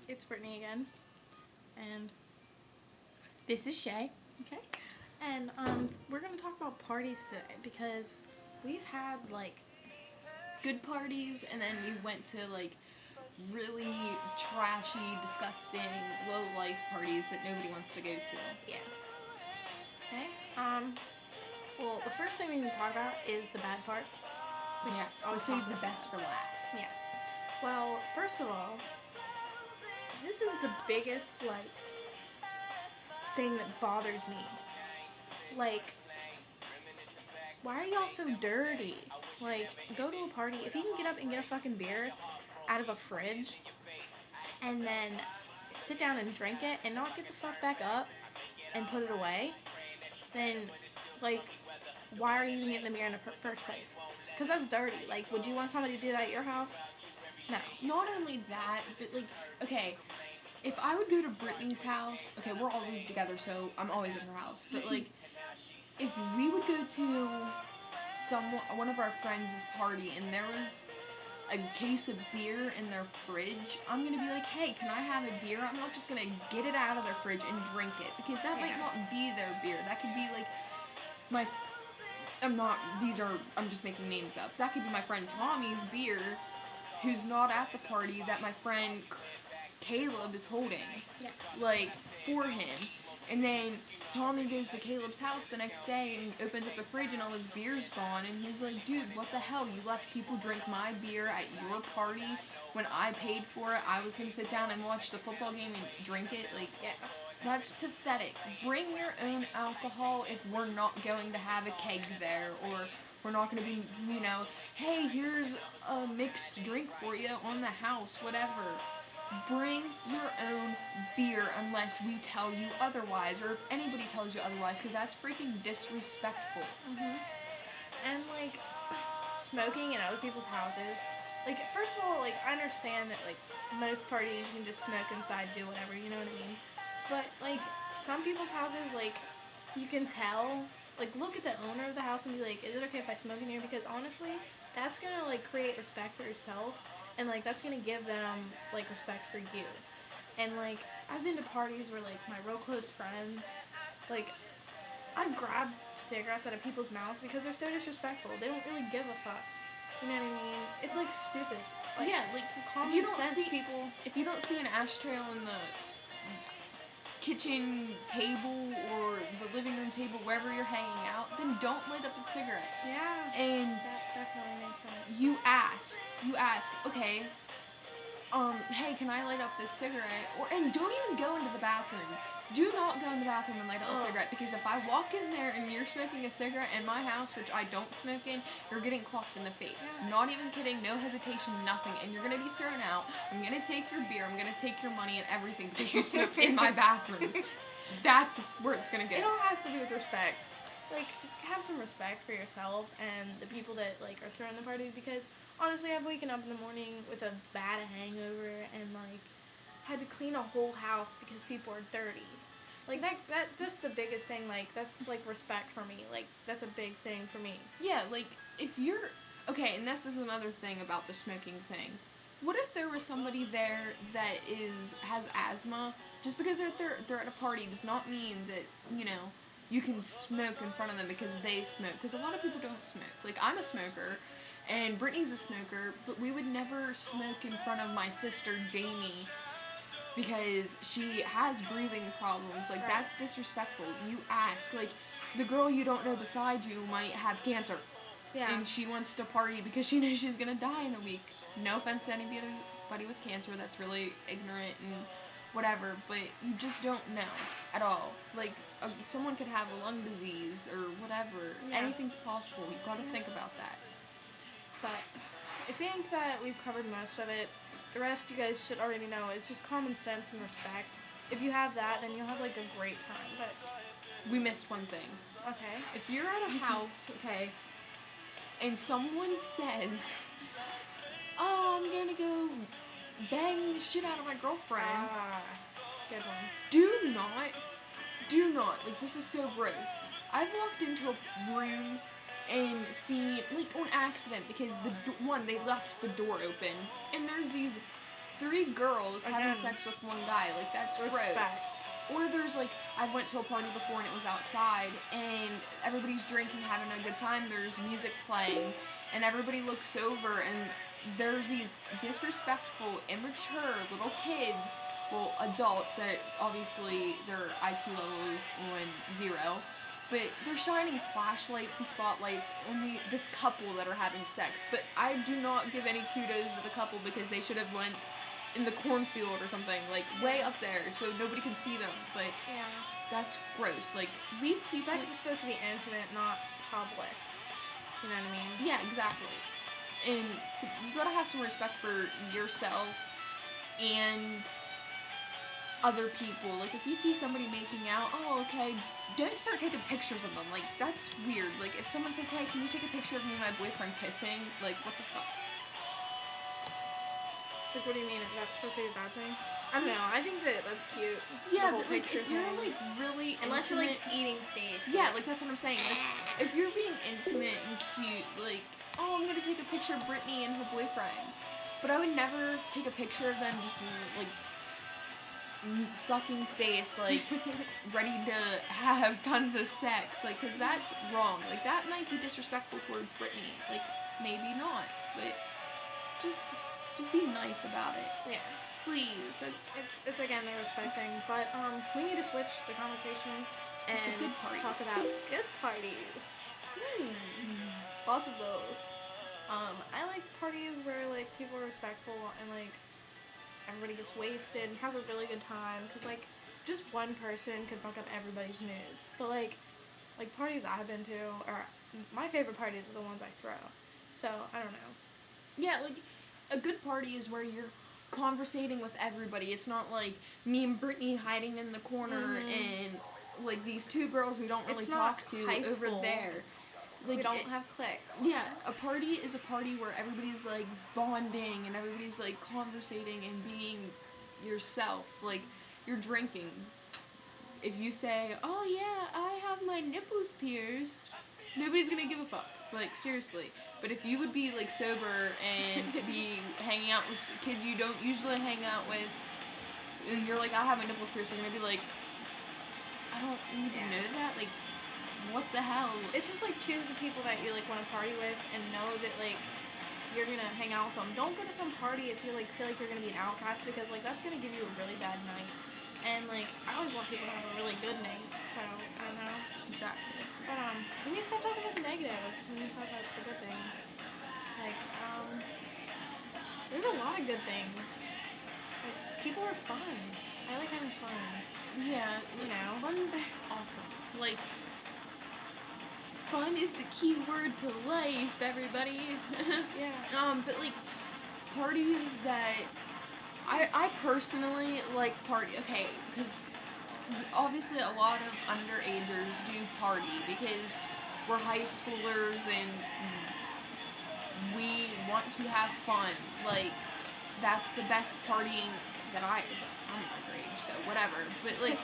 It's Brittany again, and This is Shay. okay, and we're gonna talk about parties today because we've had like Good parties, and then we went to like really trashy, disgusting, low life parties that nobody wants to go to. yeah, okay, well the first thing we need to talk about is the bad parts. We Yeah, should we'll always save talk the about best for last. that. Yeah. Well, first of all, this is the biggest like thing that bothers me. Like, why are y'all so dirty? Like, go to a party. If you can get up and get a fucking beer out of a fridge and then sit down and drink it and not get the fuck back up and put it away, then, like, why are you even getting the beer in the first place? Because that's dirty. Like, would you want somebody to do that at your house? No. Not only that, but like, okay, if I would go to Brittany's house, okay, we're always together, so I'm always at her house, but like, if we would go to one of our friends' party and there was a case of beer in their fridge, I'm gonna be like, hey, can I have a beer? I'm not just gonna get it out of their fridge and drink it, because that might not be their beer. That could be like I'm just making names up. That could be my friend Tommy's beer, who's not at the party, that my friend Caleb is holding, Yeah. like, for him. And then Tommy goes to Caleb's house the next day and opens up the fridge and all his beer's gone. And he's like, dude, what the hell? You let people drink my beer at your party when I paid for it. I was going to sit down and watch the football game and drink it. Like, Yeah. that's pathetic. Bring your own alcohol if we're not going to have a keg there, or we're not going to be, hey, here's a mixed drink for you on the house, whatever. Bring your own beer unless we tell you otherwise, or if anybody tells you otherwise, because that's freaking disrespectful. And, like, smoking in other people's houses. Like, first of all, like, I understand that, like, most parties you can just smoke inside, do whatever, you know what I mean? But, like, some people's houses, like, you can tell, like, look at the owner of the house and be like, is it okay if I smoke in here? Because, honestly, that's gonna, like, create respect for yourself, and, like, that's gonna give them, like, respect for you. And, like, I've been to parties where, like, my real close friends, like, I've grabbed cigarettes out of people's mouths because they're so disrespectful. They don't really give a fuck. You know what I mean? It's, like, stupid. Like, Yeah, like, common if you don't sense, see people. if you don't see an ashtray on the kitchen table or the living room table, wherever you're hanging out, then don't light up a cigarette. Yeah. And That definitely makes sense. you ask, okay, hey, can I light up this cigarette? And don't even go into the bathroom. Do not go in the bathroom and light up a cigarette, because if I walk in there and you're smoking a cigarette in my house, which I don't smoke in, you're getting clocked in the face. Yeah. Not even kidding, no hesitation, nothing, and you're gonna be thrown out. I'm gonna take your beer, I'm gonna take your money and everything because you smoked in my bathroom. That's where it's gonna go. It all has to do with respect. Like, have some respect for yourself and the people that, like, are throwing the party, because, honestly, I've waken up in the morning with a bad hangover and, like, had to clean a whole house because people are dirty. Like, that's the biggest thing. Like, that's, like, respect for me. Like, that's a big thing for me. Yeah, like, if you're... Okay, and this is another thing about the smoking thing. What if there was somebody there that has asthma? Just because they're at a party does not mean that, you can smoke in front of them because they smoke. Because a lot of people don't smoke. Like, I'm a smoker, and Brittany's a smoker, but we would never smoke in front of my sister, Jamie, because she has breathing problems. Like, that's disrespectful. You ask. Like, the girl you don't know beside you might have cancer. Yeah. And she wants to party because she knows she's gonna die in a week. No offense to anybody with cancer, that's really ignorant and whatever, but you just don't know at all. Like, someone could have a lung disease or whatever. Yeah. Anything's possible. You've got to think about that. But I think that we've covered most of it. The rest you guys should already know. It's just common sense and respect. If you have that, then you'll have, like, a great time. But, We missed one thing. okay. If you're at a house, okay, and someone says, oh, I'm gonna go bang the shit out of my girlfriend, Good one. do not, like, this is so gross. I've walked into a room and seen, like, on accident, because they left the door open, and there's these 3 girls having Again, sex with one guy. Like, that's respect. gross. Or there's, like, I went to a party before and it was outside, and everybody's drinking, having a good time. There's music playing, and everybody looks over, and there's these disrespectful, immature little kids, well, adults that obviously their IQ level is on 0, but they're shining flashlights and spotlights on this couple that are having sex. But I do not give any kudos to the couple because they should have went in the cornfield or something, like way up there so nobody can see them. But Yeah. that's gross. Like, leave people. Sex is supposed to be intimate, not public. You know what I mean? Yeah, exactly. And you gotta have some respect for yourself and other people. Like, if you see somebody making out, oh, okay, don't start taking pictures of them. Like, that's weird. Like, if someone says, hey, can you take a picture of me and my boyfriend kissing? Like, what the fuck? Like, what do you mean? That's supposed to be a bad thing? I don't know. I think that's cute. Yeah, The whole but, like, picture if you're, thing. like, really Unless intimate, you're, like, eating face. yeah, like, that's what I'm saying. Like, if you're being intimate and cute, like, oh, I'm gonna take a picture of Brittany and her boyfriend. But I would never take a picture of them just, like, sucking face, like, ready to have tons of sex. Like, because that's wrong. Like, that might be disrespectful towards Brittany. Like, maybe not. But just be nice about it. Yeah. Please. That's It's again the respect thing, but we need to switch the conversation and To good parties. talk about good parties. Lots of those. I like parties where like people are respectful and like everybody gets wasted and has a really good time, because like just one person could fuck up everybody's mood. But like parties I've been to, or my favorite parties are the ones I throw. So I don't know. Yeah, like, a good party is where you're conversating with everybody. It's not like me and Brittany hiding in the corner and, like, these 2 girls we don't really It's talk not to high over school. there. Like, We don't have cliques. yeah, a party is a party where everybody's, like, bonding and everybody's, like, conversating and being yourself. Like, you're drinking. If you say, oh, yeah, I have my nipples pierced, nobody's gonna give a fuck. Like, seriously. But if you would be, like, sober and be hanging out with kids you don't usually hang out with, and you're like, I have my nipples pierced, they're gonna be like, I don't need to know that. Like, what the hell? It's just like choose the people that you like want to party with and know that like you're gonna hang out with them. Don't go to some party if you like feel like you're gonna be an outcast, because like that's gonna give you a really bad night. And like I always want people to have a really good night. So I don't know. Exactly. But we need to stop talking about the negative. We need to talk about the good things. Like there's a lot of good things. Like people are fun. I like having fun. Yeah, You know. fun's awesome. Like, fun is the key word to life, everybody. Yeah. But like, parties that I personally like okay, because obviously a lot of underagers do party because we're high schoolers and we want to have fun. Like, that's the best partying that I'm underage, so whatever. But like,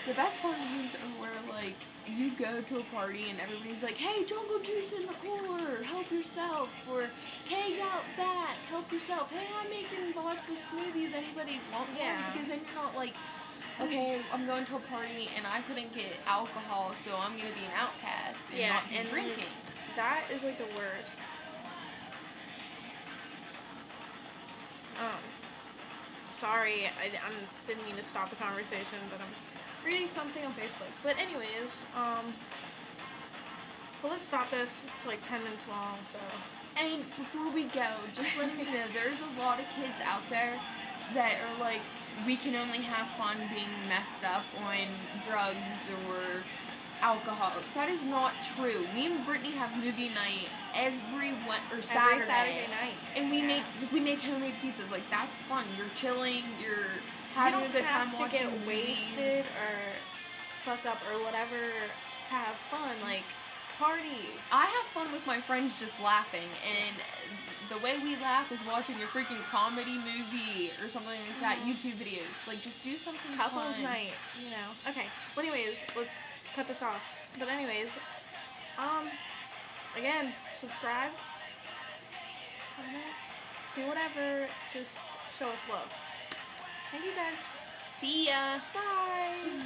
the best parties are where like you go to a party and everybody's like, hey, jungle juice in the cooler, help yourself, or keg out back, help yourself. Hey, I'm making vodka smoothies, anybody want one? Yeah. Because then you're not like, okay, I'm going to a party and I couldn't get alcohol, so I'm gonna be an outcast and not be drinking. That is like the worst. Sorry, I didn't mean to stop the conversation, but I'm reading something on Facebook. But anyways, well, let's stop this. It's like 10 minutes long, so. And before we go, just letting you know, there's a lot of kids out there that are like, we can only have fun being messed up on drugs or alcohol. That is not true. Me and Brittany have movie night every Saturday. Every Saturday night. And we make homemade pizzas. Like, that's fun. You're chilling. You're having a good time watching You don't have to get wasted or fucked up or whatever to have fun. Like, party. I have fun with my friends just laughing, and the way we laugh is watching a freaking comedy movie or something like that. YouTube videos. Like, just do something Couples fun. night, you know. Okay. Well, anyways, let's cut this off. But anyways, again, subscribe, comment, do whatever. Just show us love. Thank you guys. See ya. Bye.